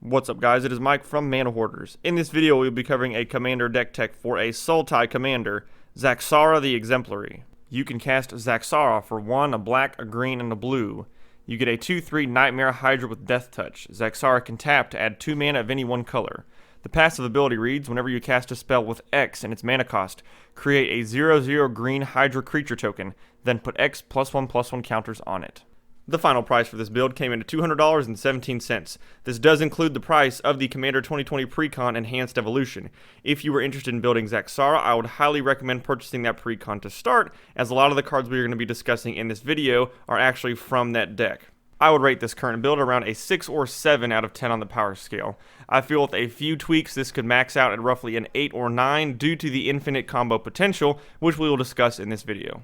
What's up guys, it is Mike from Mana Hoarders. In this video we'll be covering a commander deck tech for a Sultai commander, Zaxara the Exemplary. You can cast Zaxara for 1, a black, a green, and a blue. You get a 2/3 Nightmare Hydra with Death Touch. Zaxara can tap to add 2 mana of any one color. The passive ability reads, whenever you cast a spell with X in its mana cost, create a 0/0 green Hydra creature token, then put X +1/+1 counters on it. The final price for this build came in at $200.17. This does include the price of the Commander 2020 Precon Enhanced Evolution. If you were interested in building Zaxara, I would highly recommend purchasing that Precon to start, as a lot of the cards we are going to be discussing in this video are actually from that deck. I would rate this current build around a 6 or 7 out of 10 on the power scale. I feel with a few tweaks this could max out at roughly an 8 or 9 due to the infinite combo potential, which we will discuss in this video.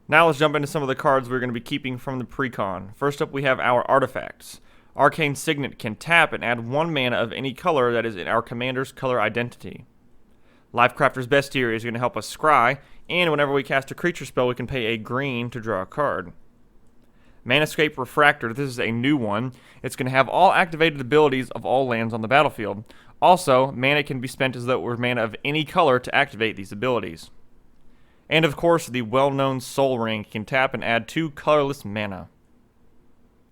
Now let's jump into some of the cards we're going to be keeping from the Precon. First up we have our artifacts. Arcane Signet can tap and add 1 mana of any color that is in our commander's color identity. Lifecrafter's Bestiary is going to help us scry, and whenever we cast a creature spell we can pay a green to draw a card. Manascape Refractor, this is a new one. It's going to have all activated abilities of all lands on the battlefield. Also, mana can be spent as though it were mana of any color to activate these abilities. And of course, the well-known Soul Ring can tap and add 2 colorless mana.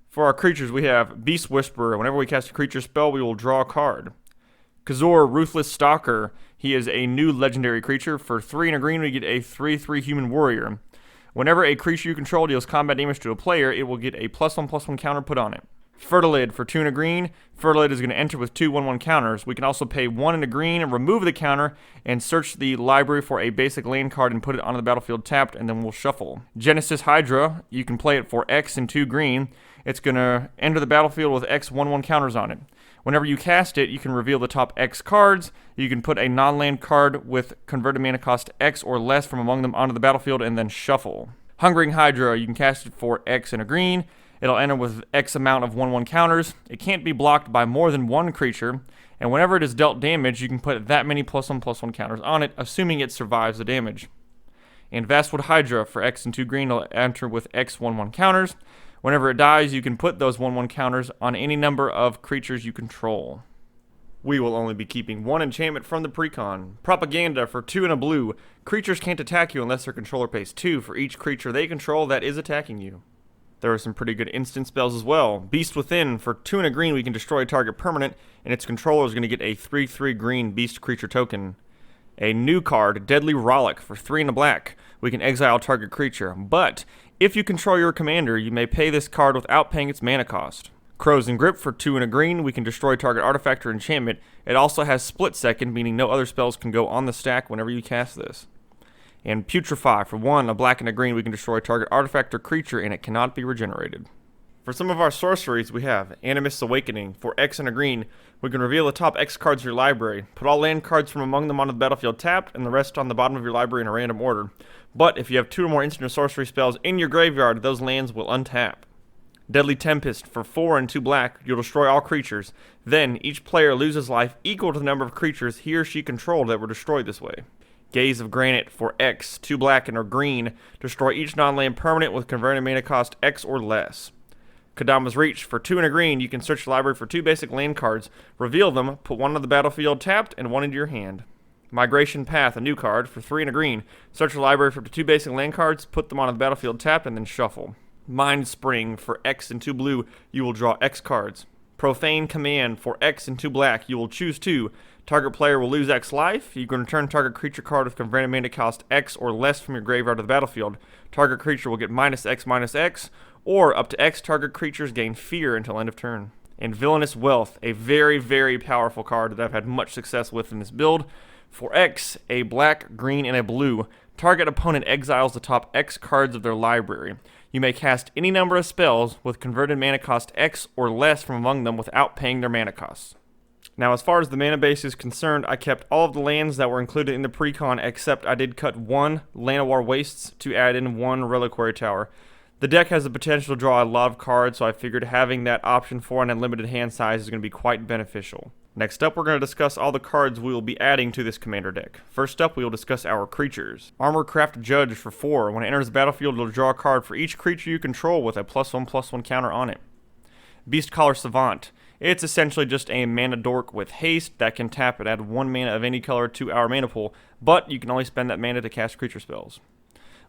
For our creatures, we have Beast Whisperer. Whenever we cast a creature spell, we will draw a card. Cazur, Ruthless Stalker. He is a new legendary creature. For 3 and a green, we get a 3/3 Human Warrior. Whenever a creature you control deals combat damage to a player, it will get a +1/+1 counter put on it. Fertilid, for 2 and a green, Fertilid is going to enter with 2 1/1 counters. We can also pay 1 and a green and remove the counter and search the library for a basic land card and put it onto the battlefield tapped, and then we'll shuffle. Genesis Hydra, you can play it for X and 2 green. It's going to enter the battlefield with X 1/1 counters on it. Whenever you cast it, you can reveal the top X cards. You can put a non-land card with converted mana cost X or less from among them onto the battlefield and then shuffle. Hungering Hydra, you can cast it for X and a green. It'll enter with X amount of 1/1 counters. It can't be blocked by more than 1 creature, and whenever it is dealt damage, you can put that many +1/+1 counters on it, assuming it survives the damage. And Vastwood Hydra, for X and 2 green, it'll enter with X 1/1 counters. Whenever it dies, you can put those 1/1 counters on any number of creatures you control. We will only be keeping 1 enchantment from the Precon. Propaganda, for 2 and a blue. Creatures can't attack you unless their controller pays 2 for each creature they control that is attacking you. There are some pretty good instant spells as well. Beast Within, for 2 and a green, we can destroy a target permanent, and its controller is going to get a 3/3 green beast creature token. A new card, Deadly Rollick, for 3 and a black. We can exile a target creature, but if you control your commander, you may pay this card without paying its mana cost. Krosan Grip, for 2 and a green, we can destroy target artifact or enchantment. It also has Split Second, meaning no other spells can go on the stack whenever you cast this. And Putrefy, for 1, a black and a green, we can destroy target artifact or creature, and it cannot be regenerated. For some of our sorceries, we have Animist's Awakening. For X and a green, we can reveal the top X cards of your library, put all land cards from among them onto the battlefield tapped, and the rest on the bottom of your library in a random order. But if you have 2 or more instant or sorcery spells in your graveyard, those lands will untap. Deadly Tempest, for 4 and 2 black, you'll destroy all creatures. Then, each player loses life equal to the number of creatures he or she controlled that were destroyed this way. Gaze of Granite, for X, 2 black and a green, destroy each non-land permanent with converted mana cost X or less. Kodama's Reach, for 2 and a green, you can search the library for 2 basic land cards, reveal them, put 1 on the battlefield tapped, and 1 into your hand. Migration Path, a new card, for 3 and a green, search the library for 2 basic land cards, put them on the battlefield tapped, and then shuffle. Mind Spring, for X and 2 blue, you will draw X cards. Profane Command, for X and 2 black, you will choose 2. Target player will lose X life. You can return target creature card with converted mana cost X or less from your graveyard to the battlefield. Target creature will get -X/-X, or up to X target creatures gain fear until end of turn. And Villainous Wealth, a very, very powerful card that I've had much success with in this build. For X, a black, green, and a blue, target opponent exiles the top X cards of their library. You may cast any number of spells with converted mana cost X or less from among them without paying their mana costs. Now, as far as the mana base is concerned, I kept all of the lands that were included in the Precon, except I did cut 1 Llanowar Wastes to add in 1 Reliquary Tower. The deck has the potential to draw a lot of cards, so I figured having that option for an unlimited hand size is going to be quite beneficial. Next up, we're going to discuss all the cards we will be adding to this commander deck. First up, we will discuss our creatures. Armorcraft Judge, for 4. When it enters the battlefield, you'll draw a card for each creature you control with a +1/+1 counter on it. Beastcaller Savant. It's essentially just a mana dork with haste that can tap and add 1 mana of any color to our mana pool, but you can only spend that mana to cast creature spells.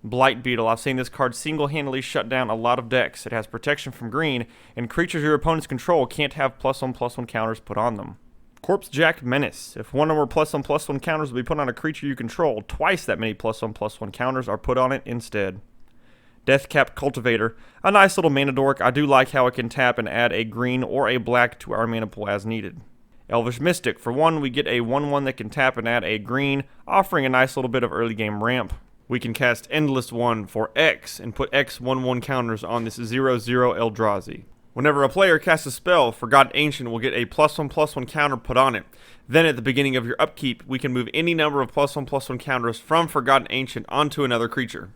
Blight Beetle. I've seen this card single-handedly shut down a lot of decks. It has protection from green, and creatures your opponents control can't have +1/+1 counters put on them. Corpsejack Menace. If one or more +1/+1 counters will be put on a creature you control, twice that many +1/+1 counters are put on it instead. Deathcap Cultivator. A nice little mana dork. I do like how it can tap and add a green or a black to our mana pool as needed. Elvish Mystic. For one, we get a 1/1 that can tap and add a green, offering a nice little bit of early game ramp. We can cast Endless One for X and put X 1/1 counters on this 0/0 Eldrazi. Whenever a player casts a spell, Forgotten Ancient will get a +1/+1 counter put on it. Then at the beginning of your upkeep, we can move any number of +1/+1 counters from Forgotten Ancient onto another creature.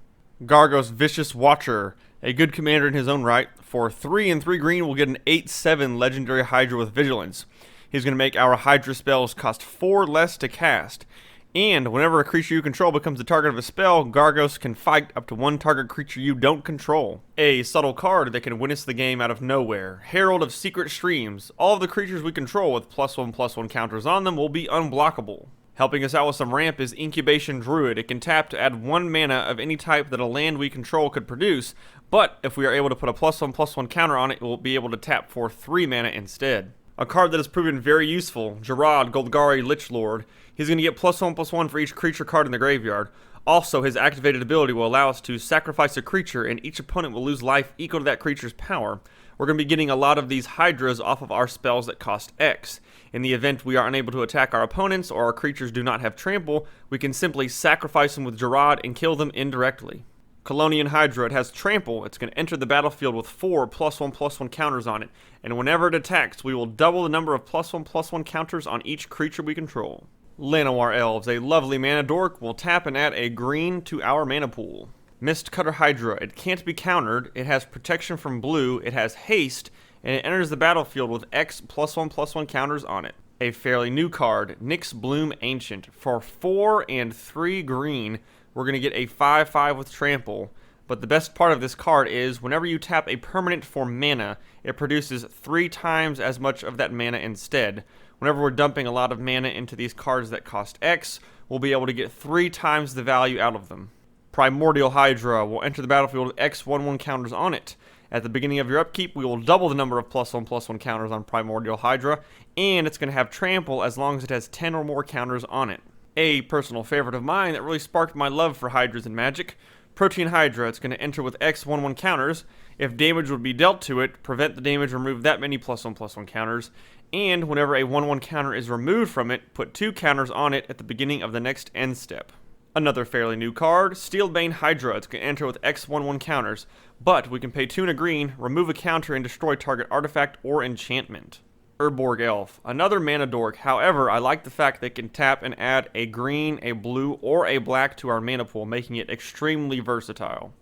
Gargos Vicious Watcher, a good commander in his own right. For 3 and 3 green, we'll get an 8/7 Legendary Hydra with Vigilance. He's going to make our Hydra spells cost 4 less to cast. And whenever a creature you control becomes the target of a spell, Gargos can fight up to 1 target creature you don't control. A subtle card that can win us the game out of nowhere. Herald of Secret Streams. All of the creatures we control with +1/+1 counters on them will be unblockable. Helping us out with some ramp is Incubation Druid. It can tap to add 1 mana of any type that a land we control could produce, but if we are able to put a +1/+1 counter on it, we'll be able to tap for 3 mana instead. A card that has proven very useful, Gerard Golgari Lichlord. He's going to get +1/+1 for each creature card in the graveyard. Also, his activated ability will allow us to sacrifice a creature, and each opponent will lose life equal to that creature's power. We're going to be getting a lot of these Hydras off of our spells that cost X. In the event we are unable to attack our opponents or our creatures do not have trample, we can simply sacrifice them with Gerard and kill them indirectly. Colonian Hydra. It has trample. It's going to enter the battlefield with 4 +1/+1 counters on it, and whenever it attacks, we will double the number of +1/+1 counters on each creature we control. Llanowar Elves, a lovely mana dork, will tap and add a green to our mana pool. Mistcutter Hydra. It can't be countered. It has protection from blue. It has haste, and it enters the battlefield with X +1/+1 counters on it. A fairly new card, Nyx Bloom Ancient. For 4 and 3 green, we're going to get a 5/5 with trample. But the best part of this card is whenever you tap a permanent for mana, it produces 3 times as much of that mana instead. Whenever we're dumping a lot of mana into these cards that cost X, we'll be able to get 3 times the value out of them. Primordial Hydra will enter the battlefield with X 1/1 counters on it. At the beginning of your upkeep, we will double the number of +1/+1 counters on Primordial Hydra, and it's going to have trample as long as it has 10 or more counters on it. A personal favorite of mine that really sparked my love for Hydras in Magic, Protean Hydra. It's going to enter with X 1/1 counters. If damage would be dealt to it, prevent the damage, remove that many +1/+1 counters, and whenever a 1/1 counter is removed from it, put 2 counters on it at the beginning of the next end step. Another fairly new card, Steelbane Hydra. It's going to enter with X 1/1 counters, but we can pay 2 and a green, remove a counter, and destroy target artifact or enchantment. Urborg Elf, another mana dork. However, I like the fact they can tap and add a green, a blue, or a black to our mana pool, making it extremely versatile.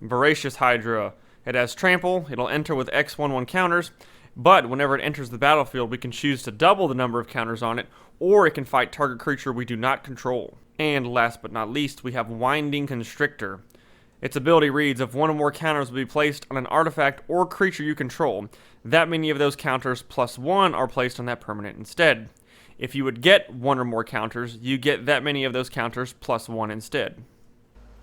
Voracious Hydra. It has trample, it'll enter with X 1/1 counters, but whenever it enters the battlefield, we can choose to double the number of counters on it, or it can fight target creature we do not control. And last but not least, we have Winding Constrictor. Its ability reads, if 1 or more counters will be placed on an artifact or creature you control, that many of those counters +1 are placed on that permanent instead. If you would get 1 or more counters, you get that many of those counters +1 instead.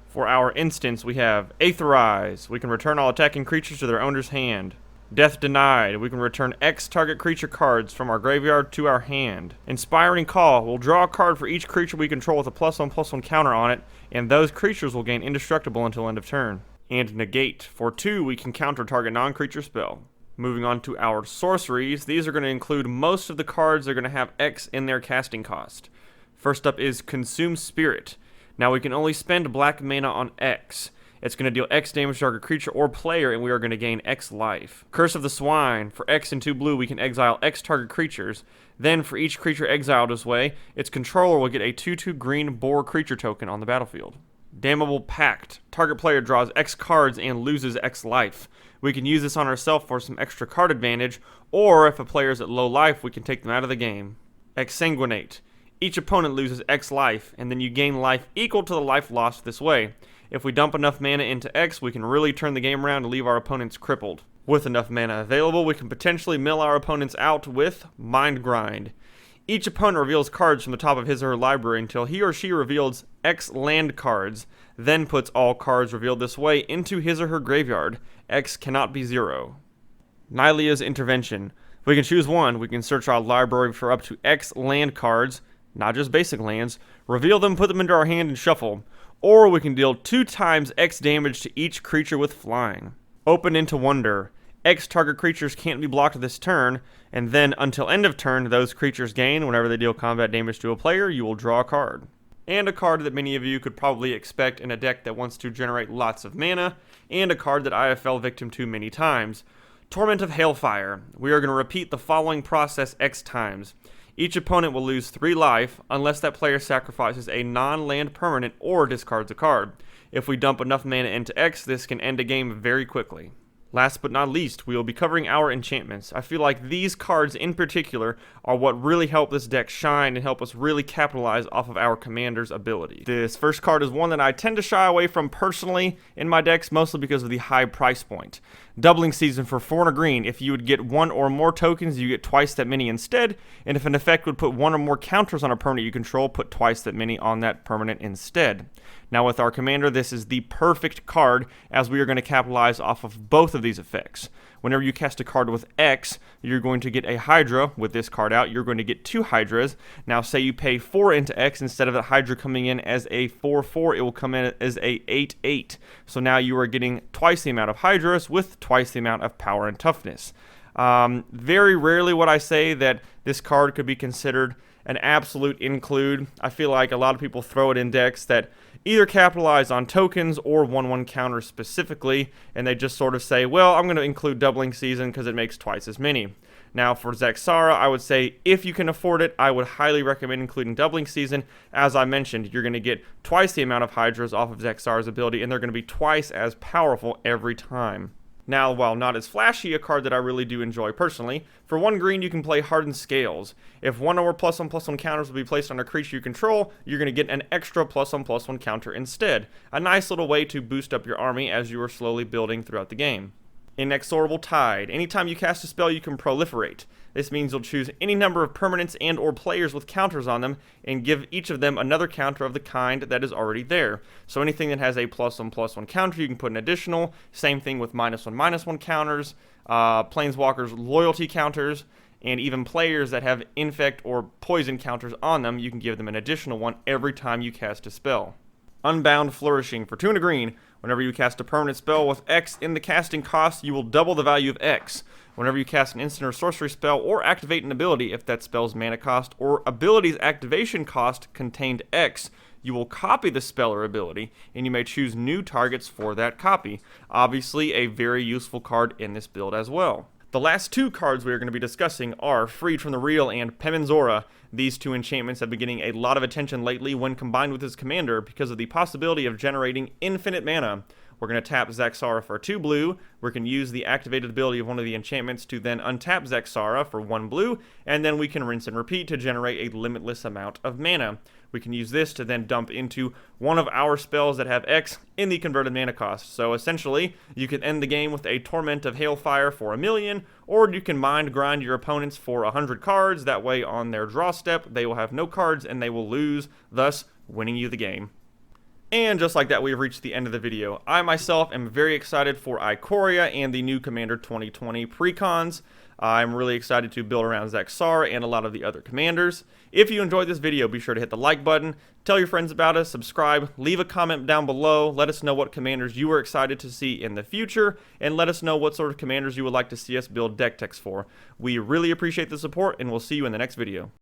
For our instance, we have Aetherize. We can return all attacking creatures to their owner's hand. Death Denied. We can return X target creature cards from our graveyard to our hand. Inspiring Call. We'll draw a card for each creature we control with a +1/+1 counter on it, and those creatures will gain indestructible until end of turn. And Negate. For 2, we can counter target non-creature spell. Moving on to our sorceries, these are going to include most of the cards that are going to have X in their casting cost. First up is Consume Spirit. Now we can only spend black mana on X. It's going to deal X damage to target creature or player, and we are going to gain X life. Curse of the Swine. For X and 2 blue, we can exile X target creatures. Then, for each creature exiled this way, its controller will get a 2/2 green boar creature token on the battlefield. Damnable Pact. Target player draws X cards and loses X life. We can use this on ourselves for some extra card advantage, or if a player is at low life, we can take them out of the game. Exsanguinate. Each opponent loses X life, and then you gain life equal to the life lost this way. If we dump enough mana into X, we can really turn the game around and leave our opponents crippled. With enough mana available, we can potentially mill our opponents out with Mind Grind. Each opponent reveals cards from the top of his or her library until he or she reveals X land cards, then puts all cards revealed this way into his or her graveyard. X cannot be 0. Nylea's Intervention. If we can choose one, we can search our library for up to X land cards, not just basic lands, reveal them, put them into our hand, and shuffle. Or we can deal 2 times X damage to each creature with flying. Open into Wonder. X target creatures can't be blocked this turn, and then until end of turn, those creatures gain. Whenever they deal combat damage to a player, you will draw a card. And a card that many of you could probably expect in a deck that wants to generate lots of mana, and a card that I have fell victim to many times. Torment of Hailfire. We are going to repeat the following process X times. Each opponent will lose 3 life unless that player sacrifices a non-land permanent or discards a card. If we dump enough mana into X, this can end a game very quickly. Last but not least, we will be covering our enchantments. I feel like these cards in particular are what really help this deck shine and help us really capitalize off of our commander's ability. This first card is one that I tend to shy away from personally in my decks, mostly because of the high price point. Doubling Season for 4 and a green. If you would get 1 or more tokens, you get twice that many instead, and if an effect would put 1 or more counters on a permanent you control, put twice that many on that permanent instead. Now with our commander, this is the perfect card, as we are going to capitalize off of both of these effects. Whenever you cast a card with X, you're going to get a Hydra. With this card out, you're going to get 2 Hydras. Now say you pay 4 into X, instead of the Hydra coming in as a 4/4, it will come in as a 8/8. So now you are getting twice the amount of Hydras with twice the amount of power and toughness. Very rarely would I say that this card could be considered an absolute include. I feel like a lot of people throw it in decks that either capitalize on tokens or 1/1 counters specifically, and they just sort of say, well, I'm going to include Doubling Season because it makes twice as many. Now for Zaxara, I would say if you can afford it, I would highly recommend including Doubling Season. As I mentioned, you're going to get twice the amount of Hydras off of Zaxara's ability, and they're going to be twice as powerful every time. Now, while not as flashy, a card that I really do enjoy personally, for 1 green you can play Hardened Scales. If 1 or more +1/+1 counters will be placed on a creature you control, you're going to get an extra +1/+1 counter instead. A nice little way to boost up your army as you are slowly building throughout the game. Inexorable Tide. Anytime you cast a spell, you can proliferate. This means you'll choose any number of permanents and or players with counters on them and give each of them another counter of the kind that is already there. So anything that has a +1/+1 counter, you can put an additional. Same thing with -1/-1 counters, Planeswalkers loyalty counters, and even players that have infect or poison counters on them, you can give them an additional one every time you cast a spell. Unbound Flourishing. For 2 and a green, whenever you cast a permanent spell with X in the casting cost, you will double the value of X. Whenever you cast an instant or sorcery spell or activate an ability, if that spell's mana cost or ability's activation cost contained X, you will copy the spell or ability, and you may choose new targets for that copy. Obviously, a very useful card in this build as well. The last 2 cards we are going to be discussing are Freed from the Real and Pemenzora. These 2 enchantments have been getting a lot of attention lately when combined with his commander because of the possibility of generating infinite mana. We're going to tap Zaxara for 2 blue. We can use the activated ability of one of the enchantments to then untap Zaxara for 1 blue, and then we can rinse and repeat to generate a limitless amount of mana. We can use this to then dump into one of our spells that have X in the converted mana cost. So essentially, you can end the game with a Torment of Hailfire for 1,000,000, or you can mind grind your opponents for 100 cards. That way, on their draw step, they will have no cards and they will lose, thus winning you the game. And just like that, we have reached the end of the video. I myself am very excited for Ikoria and the new Commander 2020 Precons. I'm really excited to build around Zaxara and a lot of the other commanders. If you enjoyed this video, be sure to hit the like button, tell your friends about us, subscribe, leave a comment down below, let us know what commanders you are excited to see in the future, and let us know what sort of commanders you would like to see us build deck techs for. We really appreciate the support, and we'll see you in the next video.